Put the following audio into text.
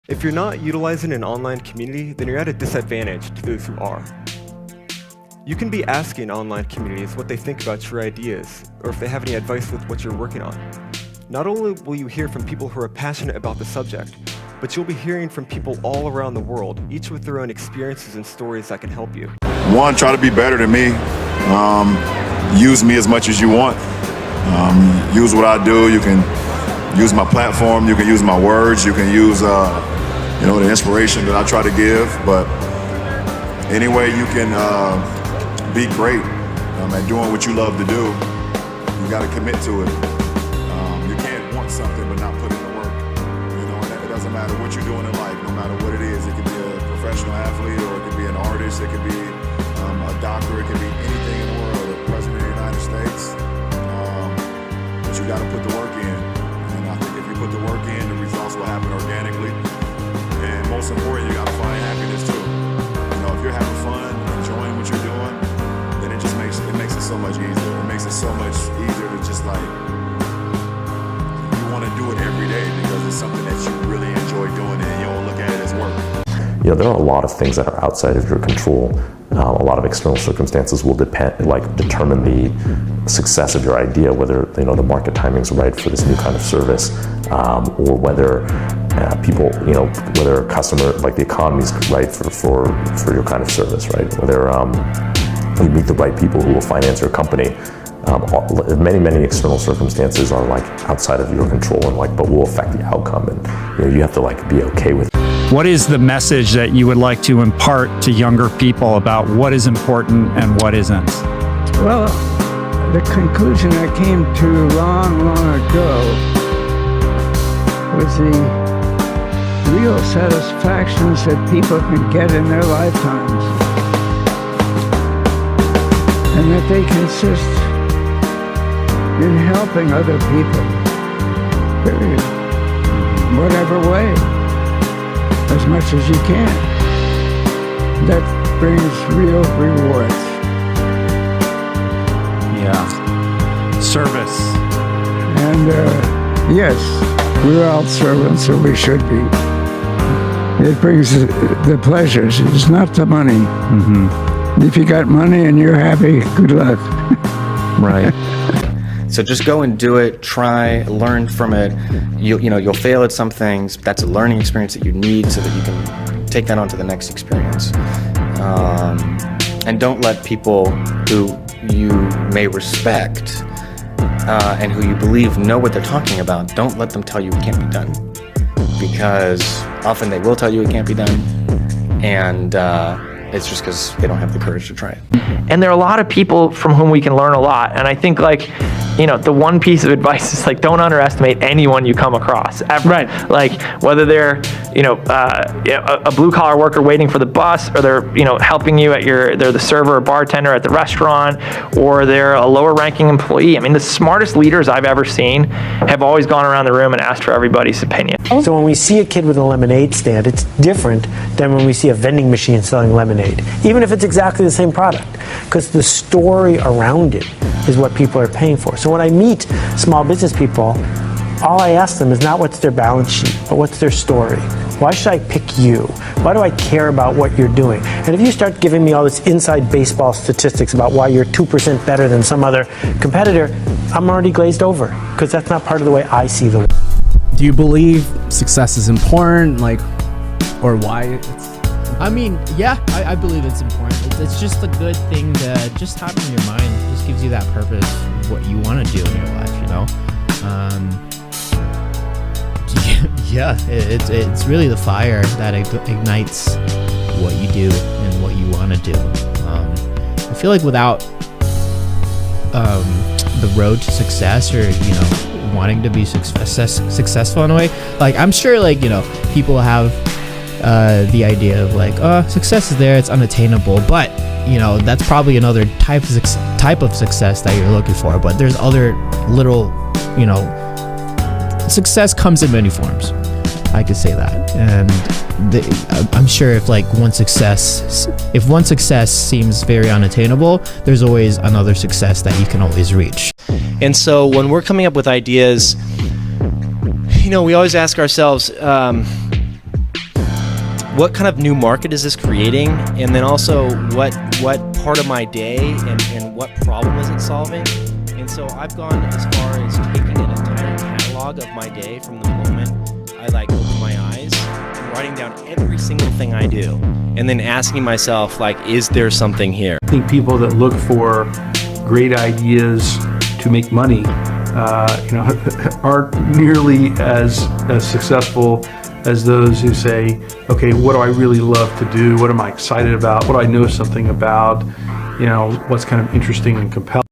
If you're not utilizing an online community, then you're at a disadvantage to those who are. You can be asking online communities what they think about your ideas, or if they have any advice with what you're working on. Not only will you hear from people who are passionate about the subject, but you'll be hearing from people all around the world, each with their own experiences and stories that can help you. One, try to be better than me. Use me as much as you want. Use what I do. You can use my platform. You can use my words. You can use the inspiration that I try to give. But anyway, you can be great at doing what you love to do. You got to commit to it. You can't want something but not put in the work. And it doesn't matter what you're doing in life, no matter what it is. It could be a professional athlete, or it could be an artist. It could be a doctor. It could be anything in the world. The president of the United States. But you got to put the work in. And I think if you put the work in, the results will happen organically. And most important, you got to find happiness too. If you're having fun, enjoying what you're doing, then it makes it so much easier. It makes it so much easier to just you want to do it every day because it's something that you really enjoy doing, and you don't look at it as work. There are a lot of things that are outside of your control. A lot of external circumstances will determine the success of your idea, whether the market timing's right for this new kind of service, or whether people, whether a customer, the economy's right for your kind of service, right? Whether you meet the right people who will finance your company. Many external circumstances are outside of your control and but will affect the outcome, and you have to be okay with it. What is the message that you would like to impart to younger people about what is important and what isn't? Well, the conclusion I came to long ago was the real satisfactions that people can get in their lifetimes, and that they consist in helping other people, period, whatever way, as much as you can. That brings real rewards. Yeah. Service. And yes, we're all servants, or we should be. It brings the pleasures. It's not the money. Mm-hmm. If you got money and you're happy, good luck. Right. So just go and do it, try, learn from it. You'll fail at some things. That's a learning experience that you need so that you can take that on to the next experience. And don't let people who you may respect and who you believe know what they're talking about, don't let them tell you it can't be done. Because often they will tell you it can't be done, and it's just because they don't have the courage to try it. And there are a lot of people from whom we can learn a lot. And I think the one piece of advice is don't underestimate anyone you come across ever. Right. Whether they're, a blue collar worker waiting for the bus, or they're, helping you they're the server or bartender at the restaurant, or they're a lower ranking employee. I mean, the smartest leaders I've ever seen have always gone around the room and asked for everybody's opinion. So when we see a kid with a lemonade stand, it's different than when we see a vending machine selling lemonade, even if it's exactly the same product, because the story around it is what people are paying for. So when I meet small business people, all I ask them is not what's their balance sheet, but what's their story. Why should I pick you? Why do I care about what you're doing? And if you start giving me all this inside baseball statistics about why you're 2% better than some other competitor, I'm already glazed over, because that's not part of the way I see the world. Do you believe success is important, or why I mean, yeah, I believe it's important. It's just a good thing to just have in your mind. It just gives you that purpose of what you want to do in your life, Yeah, it's really the fire that ignites what you do and what you want to do. I feel like without the road to success, or wanting to be successful in a way, I'm sure people have the idea of success is there, it's unattainable, but that's probably another type of success that you're looking for. But there's other little, success comes in many forms. I could say that, and I'm sure if one success seems very unattainable, there's always another success that you can always reach. And so when we're coming up with ideas, we always ask ourselves, what kind of new market is this creating, and then also what part of my day and what problem is it solving. And so I've gone as far as taking an entire catalog of my day from the moment I open my eyes and writing down every single thing I do, and then asking myself, is there something here? I think people that look for great ideas to make money, aren't nearly as successful as those who say, okay, what do I really love to do? What am I excited about? What do I know something about? What's kind of interesting and compelling?